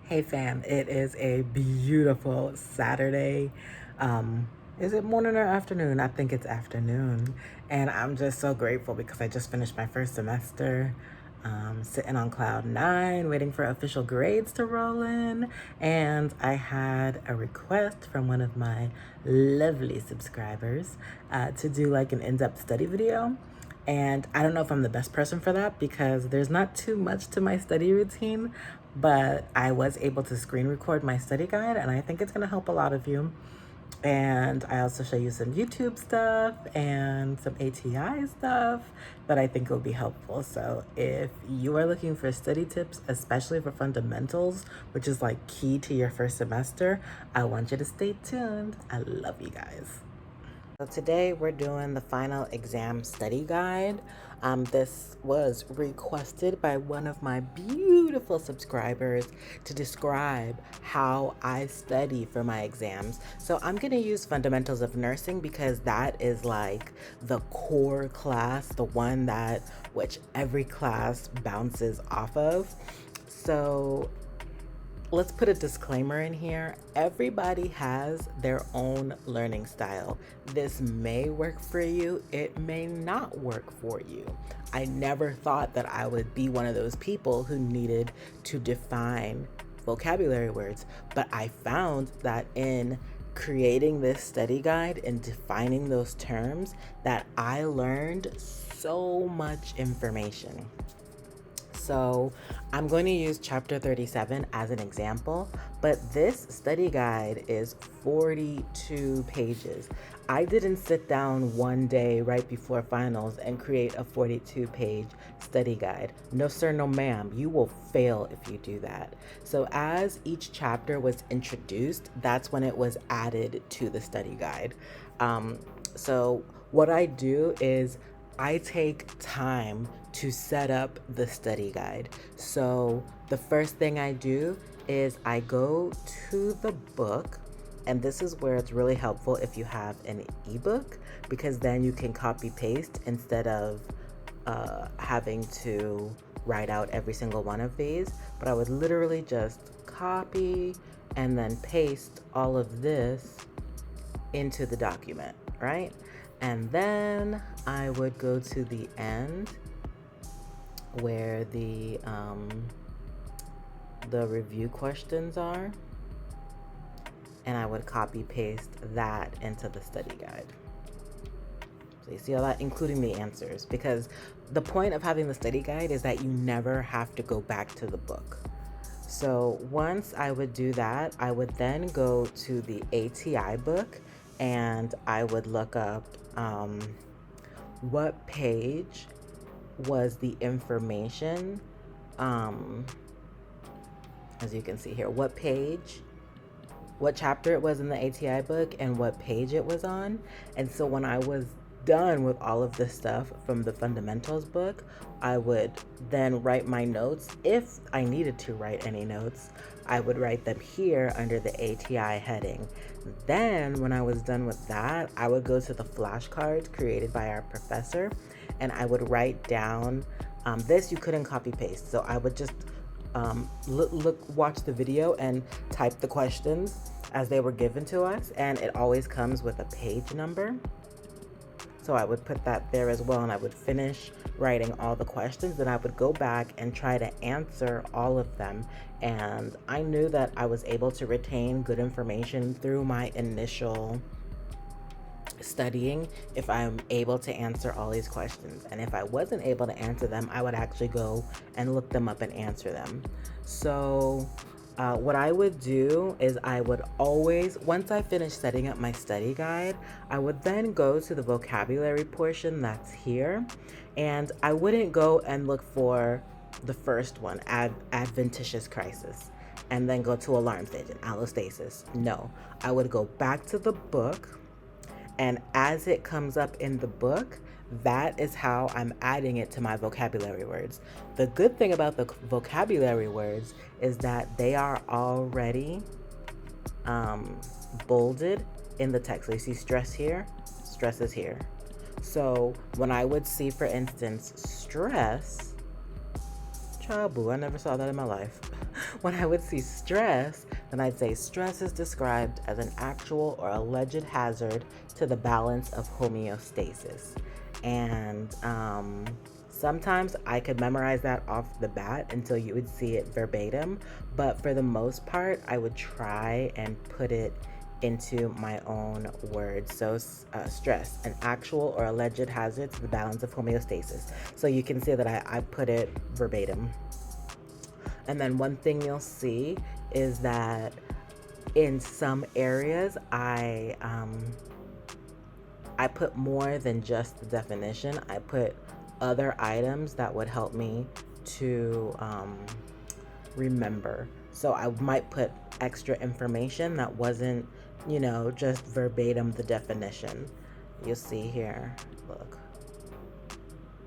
Hey fam, it is a beautiful Saturday. Is it morning or afternoon? I think it's afternoon. And I'm just so grateful because I just finished my first semester, sitting on cloud nine, waiting for official grades to roll in. And I had a request from one of my lovely subscribers to do like an in-depth study video. And I don't know if I'm the best person for that because there's not too much to my study routine, but I was able to screen record my study guide and I think it's going to help a lot of you. And I also show you some YouTube stuff and some ATI stuff that I think will be helpful. So if you are looking for study tips, especially for fundamentals, which is like key to your first semester, I want you to stay tuned. I love you guys. So today we're doing the final exam study guide. This was requested by one of my beautiful subscribers to describe how I study for my exams. So I'm going to use Fundamentals of Nursing because that is like the core class, the one that which every class bounces off of. So let's put a disclaimer in here. Everybody has their own learning style. This may work for you, it may not work for you. I never thought that I would be one of those people who needed to define vocabulary words, but I found that in creating this study guide and defining those terms that I learned so much information. So I'm going to use chapter 37 as an example, but this study guide is 42 pages. I didn't sit down one day right before finals and create a 42-page study guide. No sir, no ma'am, you will fail if you do that. So as each chapter was introduced, that's when it was added to the study guide. So what I do is I take time to set up the study guide. So the first thing I do is I go to the book, and this is where it's really helpful if you have an ebook, because then you can copy paste instead of having to write out every single one of these. But I would literally just copy and then paste all of this into the document, right? And then I would go to the end where the review questions are, and I would copy paste that into the study guide. So you see all that, including the answers, because the point of having the study guide is that you never have to go back to the book. So once I would do that, I would then go to the ATI book and I would look up what page was the information, as you can see here, what chapter it was in the ATI book and what page it was on. And so when I was done with all of this stuff from the fundamentals book, I would then write my notes. If I needed to write any notes, I would write them here under the ATI heading. Then when I was done with that, I would go to the flashcards created by our professor and I would write down this you couldn't copy paste. So I would just watch the video and type the questions as they were given to us, and it always comes with a page number. So I would put that there as well, and I would finish writing all the questions. Then I would go back and try to answer all of them. And I knew that I was able to retain good information through my initial studying if I'm able to answer all these questions. And if I wasn't able to answer them, I would actually go and look them up and answer them. So what I would do is I would always, once I finished setting up my study guide, I would then go to the vocabulary portion that's here. And I wouldn't go and look for the first one, adventitious crisis, and then go to alarm stage and allostasis. No, I would go back to the book, and as it comes up in the book, that is how I'm adding it to my vocabulary words. The good thing about the vocabulary words is that they are already bolded in the text. So you see stress here, stress is here. So when I would see, for instance, stress, child boo, I never saw that in my life. When I would see stress, then I'd say stress is described as an actual or alleged hazard to the balance of homeostasis. And sometimes I could memorize that off the bat until you would see it verbatim. But for the most part, I would try and put it into my own words. So, stress, an actual or alleged hazard to the balance of homeostasis. So you can see that I put it verbatim. And then one thing you'll see is that in some areas, I put more than just the definition. I put other items that would help me to remember. So I might put extra information that wasn't, just verbatim the definition. You'll see here, look.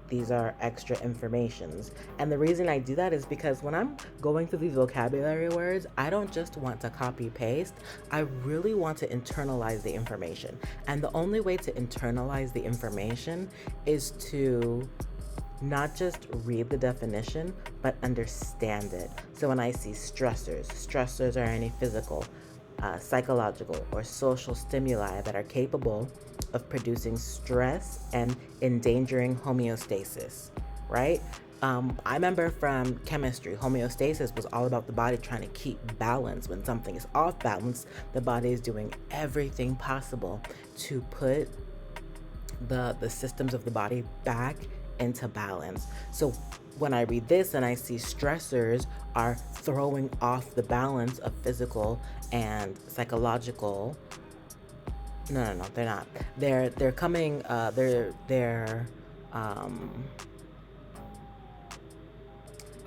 These are extra informations. And the reason I do that is because when I'm going through these vocabulary words, I don't just want to copy paste. I really want to internalize the information. And the only way to internalize the information is to not just read the definition, but understand it. So when I see stressors are any physical, psychological, or social stimuli that are capable of producing stress and endangering homeostasis, right? I remember from chemistry, homeostasis was all about the body trying to keep balance. When something is off balance, the body is doing everything possible to put the systems of the body back into balance. So when I read this and I see stressors are throwing off the balance of physical and psychological. No, they're not. They're coming.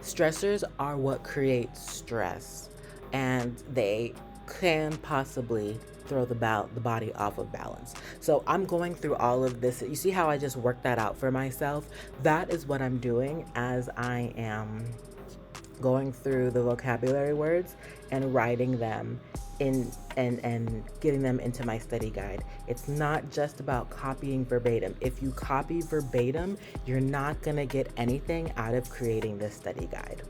Stressors are what creates stress, and they can possibly throw the body off of balance. So I'm going through all of this. You see how I just worked that out for myself? That is what I'm doing as I am going through the vocabulary words and writing them in and getting them into my study guide. It's not just about copying verbatim. If you copy verbatim, you're not going to get anything out of creating this study guide.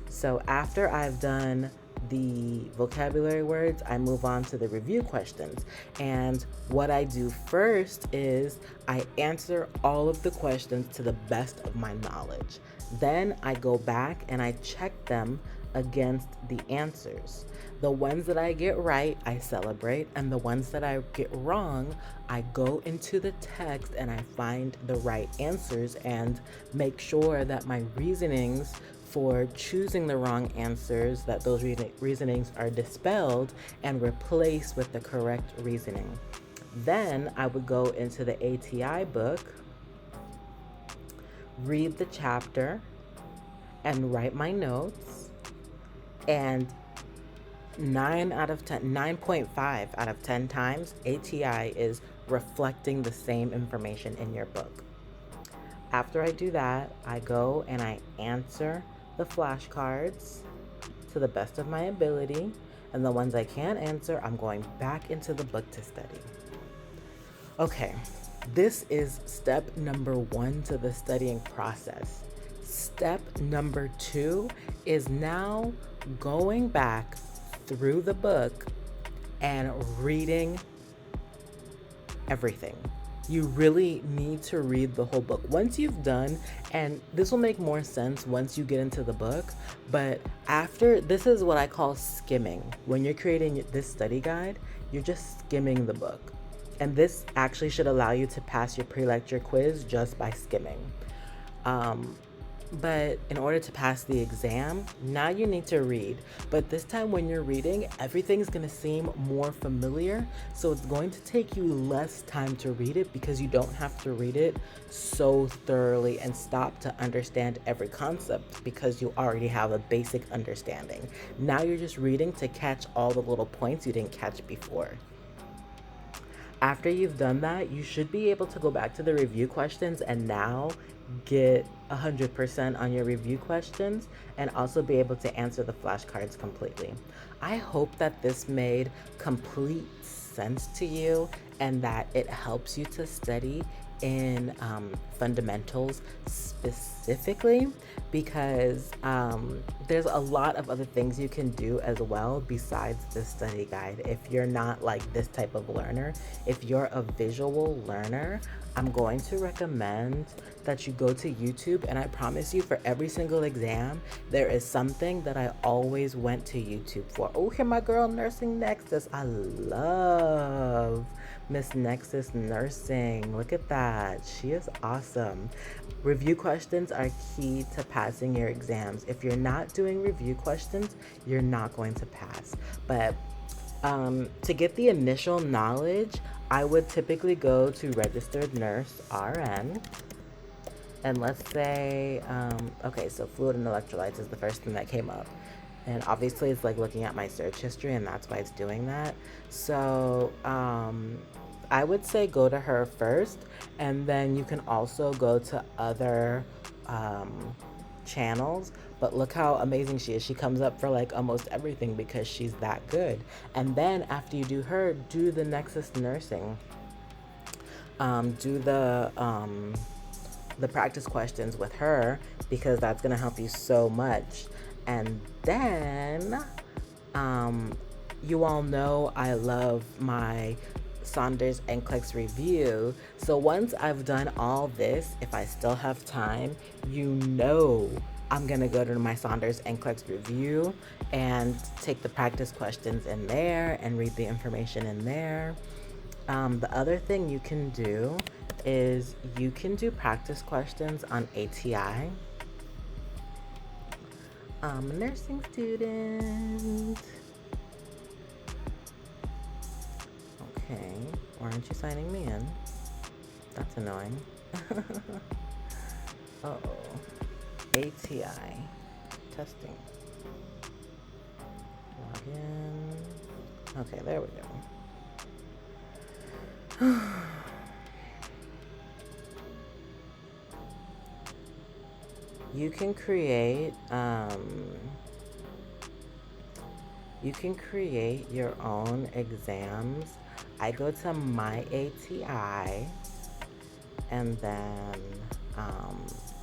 So after I've done the vocabulary words, I move on to the review questions. And what I do first is I answer all of the questions to the best of my knowledge. Then I go back and I check them against the answers. The ones that I get right, I celebrate, and the ones that I get wrong, I go into the text and I find the right answers and make sure that my reasonings for choosing the wrong answers, that those reasonings are dispelled and replaced with the correct reasoning. Then I would go into the ATI book, read the chapter, and write my notes. And 9.5 out of 10 times, ATI is reflecting the same information in your book. After I do that, I go and I answer the flashcards to the best of my ability, and the ones I can't answer, I'm going back into the book to study. Okay, this is step number 1 to the studying process. Step number 2 is now going back through the book and reading everything. You really need to read the whole book. Once you've done, and this will make more sense once you get into the book, but after, this is what I call skimming. When you're creating this study guide, you're just skimming the book. And this actually should allow you to pass your pre-lecture quiz just by skimming. But in order to pass the exam, now you need to read. But this time when you're reading, everything's gonna seem more familiar. So it's going to take you less time to read it because you don't have to read it so thoroughly and stop to understand every concept because you already have a basic understanding. Now you're just reading to catch all the little points you didn't catch before. After you've done that, you should be able to go back to the review questions and now get 100% on your review questions and also be able to answer the flashcards completely. I hope that this made complete sense to you and that it helps you to study in fundamentals specifically, because there's a lot of other things you can do as well besides the study guide. If you're not like this type of learner, if you're a visual learner, I'm going to recommend that you go to YouTube, and I promise you, for every single exam, there is something that I always went to YouTube for. Oh, here my girl Nursing Nexus. I love Miss Nexus Nursing. Look at that. She is awesome. Review questions are key to passing your exams. If you're not doing review questions, you're not going to pass. But to get the initial knowledge, I would typically go to registered nurse RN. And let's say, okay, so fluid and electrolytes is the first thing that came up. And obviously it's like looking at my search history, and that's why it's doing that. So I would say go to her first, and then you can also go to other channels. But look how amazing she is. She comes up for like almost everything because she's that good. And then after you do her, do the Nexus Nursing. Do the practice questions with her, because that's going to help you so much. And then you all know I love my Saunders NCLEX review. So once I've done all this, if I still have time, you know I'm going to go to my Saunders NCLEX review and take the practice questions in there and read the information in there. The other thing you can do is you can do practice questions on ATI. I'm a nursing student. Okay, why aren't you signing me in? That's annoying. Uh-oh. ATI. Testing. Log in. Okay, there we go. You can create your own exams. I go to my ATI and then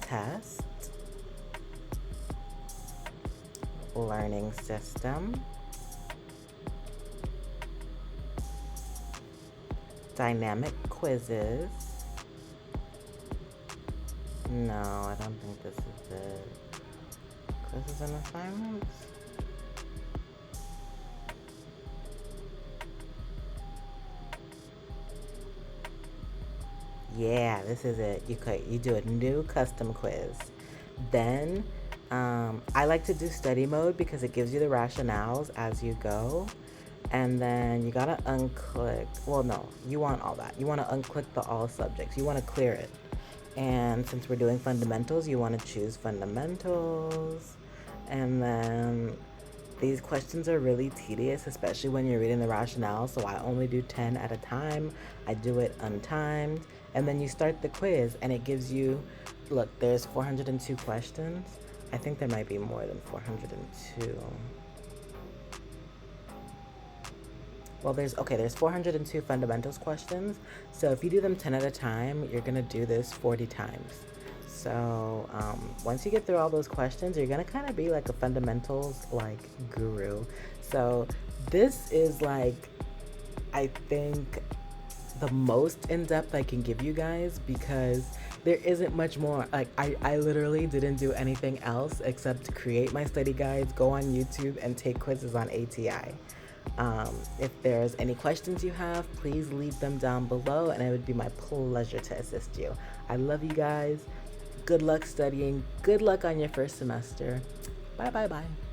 test, learning system, dynamic quizzes. No, I don't think this is it. Quizzes and assignments? Yeah, this is it. You do a new custom quiz. Then I like to do study mode because it gives you the rationales as you go. And then you gotta unclick. Well, no, you want all that. You want to unclick the all subjects. You want to clear it. And since we're doing fundamentals, you want to choose fundamentals. And then these questions are really tedious, especially when you're reading the rationale. So I only do 10 at a time. I do it untimed. And then you start the quiz, and it gives you, look, there's 402 questions. I think there might be more than 402. Well, there's 402 fundamentals questions. So if you do them 10 at a time, you're gonna do this 40 times. So once you get through all those questions, you're gonna kind of be like a fundamentals like guru. So this is like, I think, the most in-depth I can give you guys, because there isn't much more. Like I literally didn't do anything else except create my study guides, go on YouTube, and take quizzes on ATI. If there's any questions you have, please leave them down below, and it would be my pleasure to assist you. I love you guys. Good luck studying. Good luck on your first semester. Bye, bye, bye.